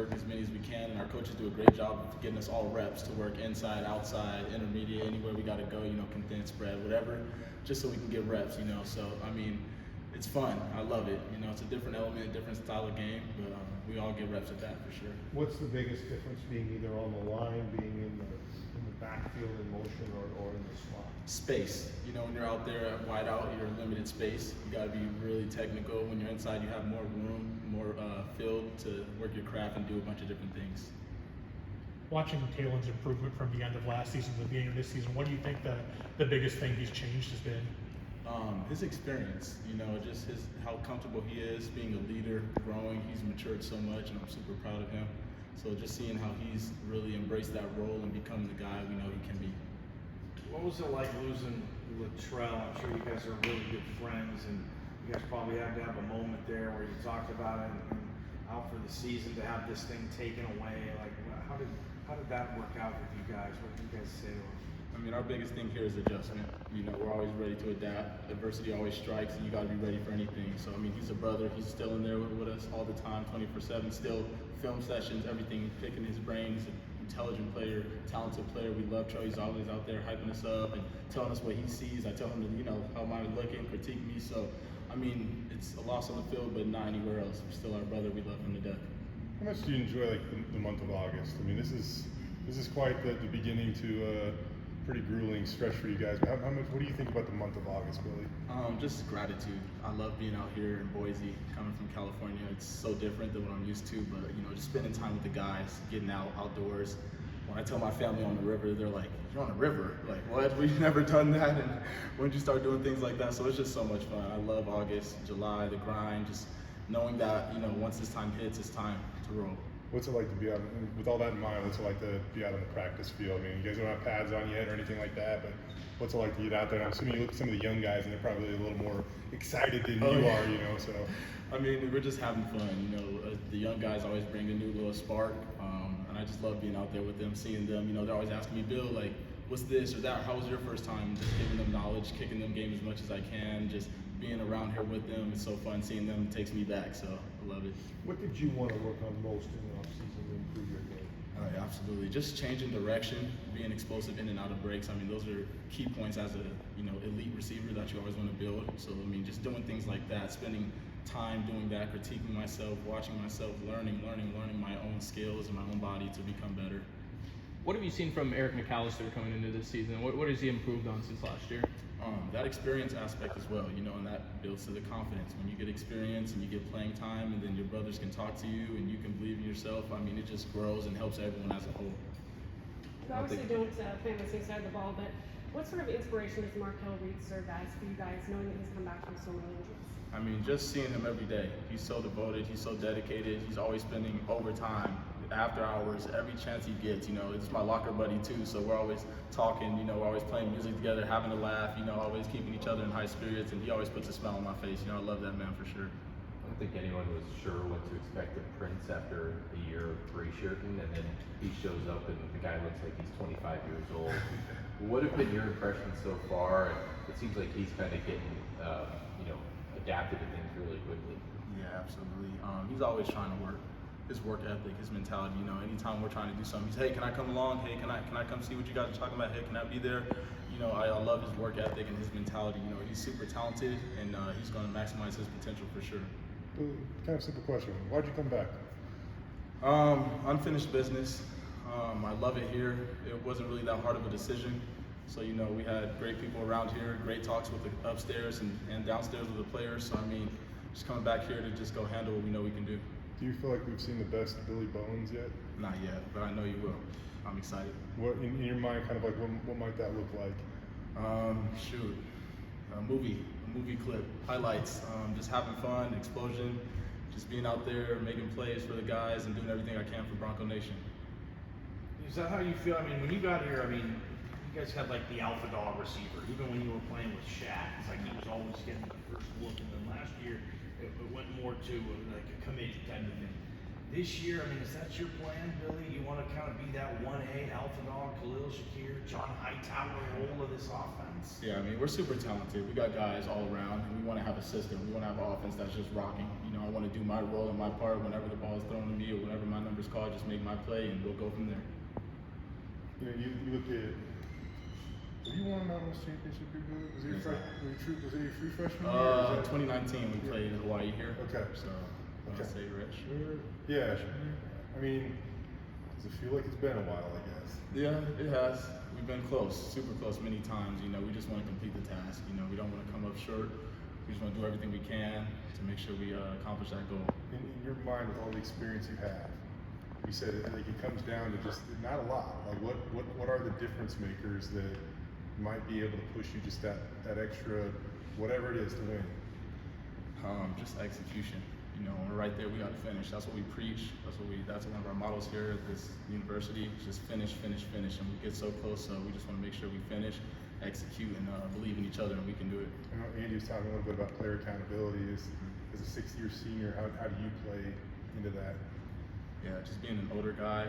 work as many as we can, and our coaches do a great job of getting us all reps to work inside, outside, intermediate, anywhere we got to go, condensed spread, whatever, just so we can get reps, So, I mean, it's fun. I love it. It's a different element, different style of game, but we all get reps at that for sure. What's the biggest difference being either on the line, being in the backfield in motion, or in the slot? Space. When you're out there wide out, you're in limited space. You got to be really technical. When you're inside, you have more room, more field to work your craft and do a bunch of different things. Watching Taylen's improvement from the end of last season to the beginning of this season, what do you think the biggest thing he's changed has been? His experience, just how comfortable he is being a leader, growing. He's matured so much, and I'm super proud of him. So just seeing how he's really embraced that role and become the guy we know he can be. What was it like losing Latrell? I'm sure you guys are really good friends, and you guys probably had to have a moment there where you talked about it and out for the season to have this thing taken away. Like, how did that work out with you guys? What did you guys say to him? I mean, our biggest thing here is adjustment. We're always ready to adapt. Adversity always strikes, and you got to be ready for anything. So, I mean, he's a brother. He's still in there with us all the time, 24/7. Still film sessions, everything, picking his brain. He's an intelligent player, talented player. We love Troy. He's always out there hyping us up and telling us what he sees. I tell him to, how am I looking, critique me. So, I mean, it's a loss on the field, but not anywhere else. We're still our brother. We love him to death. How much do you enjoy the month of August? I mean, this is quite the beginning to a pretty grueling stretch for you guys. But what do you think about the month of August, Billy? Just gratitude. I love being out here in Boise, coming from California. It's so different than what I'm used to, but just spending time with the guys, getting outdoors. When I tell my family on the river, they're like, "You're on a river? Like, what? We've never done that." And when did you start doing things like that? So it's just so much fun. I love August, July, the grind, just knowing that, once this time hits, it's time to roll. What's it like to be out, with all that in mind, what's it like to be out on the practice field? I mean, you guys don't have pads on yet or anything like that, but what's it like to get out there? I'm assuming you look at some of the young guys and they're probably a little more excited than you are, so. I mean, we're just having fun, the young guys always bring a new little spark, and I just love being out there with them, seeing them, they're always asking me, "Bill, like, what's this or that? How was your first time?" Just giving them knowledge, kicking them game as much as I can, just being around here with them. It's so fun seeing them. It takes me back, so I love it. What did you want to work on most in the offseason to improve your game? Absolutely. Just changing direction, being explosive in and out of breaks. I mean, those are key points as a elite receiver that you always want to build. So, I mean, just doing things like that, spending time doing that, critiquing myself, watching myself, learning my own skills and my own body to become better. What have you seen from Eric McAllister coming into this season? What has he improved on since last year? That experience aspect as well, and that builds to the confidence. When you get experience and you get playing time, and then your brothers can talk to you and you can believe in yourself, I mean, it just grows and helps everyone as a whole. You obviously don't play on the same side of the ball, but what sort of inspiration does Markel Reed serve as for you guys, knowing that he's come back from so many injuries? I mean, just seeing him every day. He's so devoted, he's so dedicated, he's always spending overtime, after hours, every chance he gets. It's my locker buddy too, so we're always talking, we're always playing music together, having a laugh, always keeping each other in high spirits, and he always puts a smile on my face. I love that man for sure. I don't think anyone was sure what to expect of Prince after a year of gray shirting, and then he shows up and the guy looks like he's 25 years old. What have been your impressions so far? It seems like he's kind of getting, adapted to things really quickly. Yeah, absolutely. He's always trying to work. His work ethic, his mentality, anytime we're trying to do something, he's, "Hey, can I come along? Hey, can I come see what you guys are talking about? Hey, can I be there?" I love his work ethic and his mentality. He's super talented, and he's going to maximize his potential for sure. Kind of simple question. Why'd you come back? Unfinished business. I love it here. It wasn't really that hard of a decision. So, we had great people around here, great talks with the upstairs and downstairs with the players. So, I mean, just coming back here to just go handle what we know we can do. Do you feel like we've seen the best Billy Bowens yet? Not yet, but I know you will. I'm excited. What, in your mind, kind of like, what might that look like? A movie clip, highlights, just having fun, explosion, just being out there, making plays for the guys and doing everything I can for Bronco Nation. Is that how you feel? I mean, when you got here, you guys had like the alpha dog receiver. Even when you were playing with Shaq, it's like he was always getting the first look. And then last year, it went more to like a committee type of thing. this year, I mean, is that your plan, Billy? You want to kind of be that 1A alpha dog, Khalil Shakir, John Hightower role of this offense? Yeah, I mean, we're super talented. We got guys all around, and we want to have a system. We want to have an offense that's just rocking. You know, I want to do my role and my part whenever the ball is thrown to me or whenever my number's called, just make my play, and we'll go from there. You know, you look at. Have you won a Mountain West championship here, Billy? Was it your true freshman year? Or was that- 2019, we played in Hawaii here. Okay. So, Okay. I'd say Rich. Yeah. I mean, does it feel like it's been a while? I guess. Yeah, it has. We've been close, super close many times. You know, we just want to complete the task. You know, we don't want to come up short. We just want to do everything we can to make sure we accomplish that goal. In your mind, with all the experience you have, you said it, like it comes down to just not a lot. Like what are the difference makers that might be able to push you just that extra, whatever it is to win? Just execution. You know, when we're right there, we got to finish. That's what we preach. That's one of our mottos here at this university. Just finish, finish, finish. And we get so close, so we just want to make sure we finish, execute, and believe in each other, and we can do it. I know Andy was talking a little bit about player accountability. As a sixth-year senior, how do you play into that? Yeah, just being an older guy.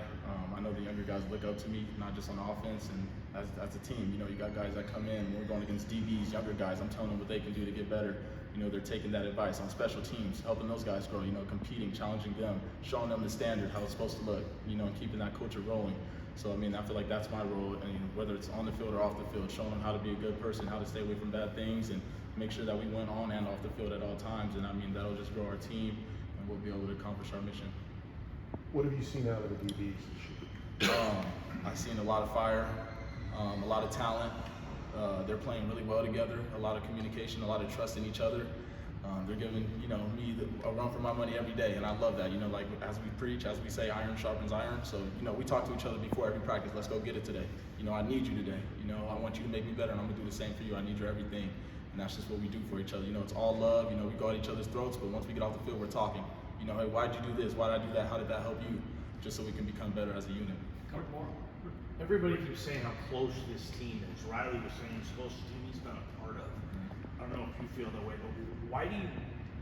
I know the younger guys look up to me, not just on offense and as a team. You know, you got guys that come in, we're going against DBs, younger guys. I'm telling them what they can do to get better. You know, they're taking that advice on special teams, helping those guys grow, you know, competing, challenging them, showing them the standard, how it's supposed to look, you know, and keeping that culture rolling. So, I mean, I feel like that's my role, and whether it's on the field or off the field, showing them how to be a good person, how to stay away from bad things, and make sure that we win on and off the field at all times. And, I mean, that'll just grow our team, and we'll be able to accomplish our mission. What have you seen out of the DBs this year? I've seen a lot of fire, a lot of talent. They're playing really well together, a lot of communication, a lot of trust in each other. They're giving, you know, me a run for my money every day, and I love that. You know, like as we preach, as we say, iron sharpens iron. So, you know, we talk to each other before every practice. Let's go get it today. You know, I need you today. You know, I want you to make me better, and I'm gonna do the same for you. I need your everything, and that's just what we do for each other. You know, it's all love. You know, we go at each other's throats, but once we get off the field, we're talking. You know, hey, why'd you do this? Why did I do that? How did that help you? Just so we can become better as a unit. Everybody keeps saying how close this team is. Riley was saying it's the closest team he's been a part of. I don't know if you feel that way, but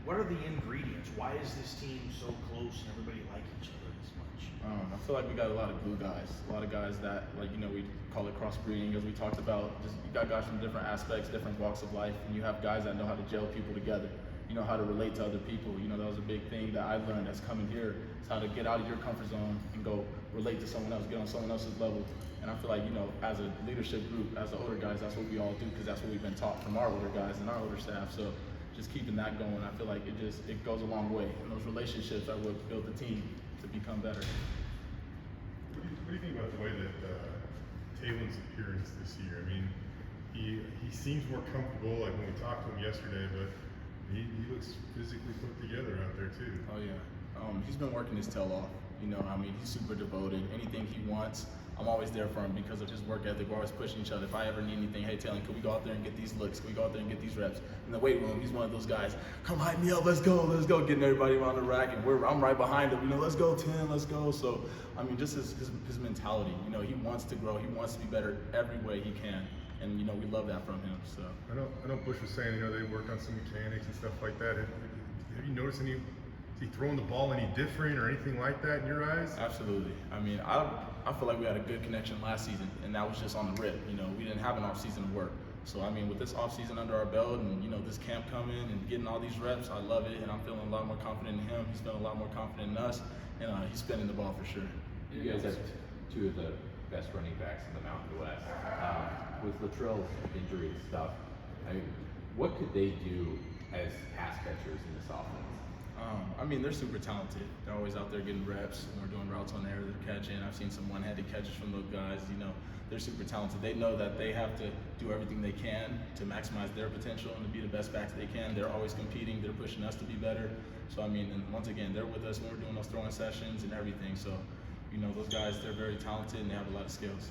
what are the ingredients? Why is this team so close and everybody like each other this much? I feel like we got a lot of glue guys. A lot of guys that, like, you know, we call it crossbreeding, as we talked about. Just you got guys from different aspects, different walks of life, and you have guys that know how to gel people together. You know how to relate to other people. You know, that was a big thing that I learned as coming here, is how to get out of your comfort zone and go relate to someone else, get on someone else's level. And I feel like, you know, as a leadership group, as the older guys, that's what we all do, because that's what we've been taught from our older guys and our older staff. So just keeping that going, I feel like it goes a long way. And those relationships are what build the team to become better. What do you think about the way that Taylen's appearance this year? I mean, he seems more comfortable. Like when we talked to him yesterday, but he looks physically put together out there too. Oh yeah, he's been working his tail off. You know, I mean, he's super devoted. Anything he wants, I'm always there for him because of his work ethic. We're always pushing each other. If I ever need anything, hey Taylen, can we go out there and get these looks? Can we go out there and get these reps? In the weight room, he's one of those guys. Come hype me up, let's go, getting everybody around the rack, and I'm right behind him. You know, let's go 10, let's go. So, I mean, just his mentality. You know, he wants to grow. He wants to be better every way he can. And, you know, we love that from him. So I know Bush was saying, you know, they work on some mechanics and stuff like that. Have you noticed is he throwing the ball any different or anything like that in your eyes? Absolutely. I mean, I feel like we had a good connection last season, and that was just on the rip. You know, we didn't have an off season of work. So, I mean, with this off season under our belt and, you know, this camp coming and getting all these reps, I love it, and I'm feeling a lot more confident in him. He's feeling a lot more confident in us, and he's spinning the ball for sure. You guys have two of the best running backs in the Mountain West. With Latrell's injury and stuff, I mean, what could they do as pass catchers in this offense? I mean, they're super talented. They're always out there getting reps. When we're doing routes on air, they're catching. I've seen some one-handed catches from those guys. You know, they're super talented. They know that they have to do everything they can to maximize their potential and to be the best backs they can. They're always competing. They're pushing us to be better. So, I mean, and once again, they're with us when we're doing those throwing sessions and everything. So, you know, those guys, they're very talented and they have a lot of skills.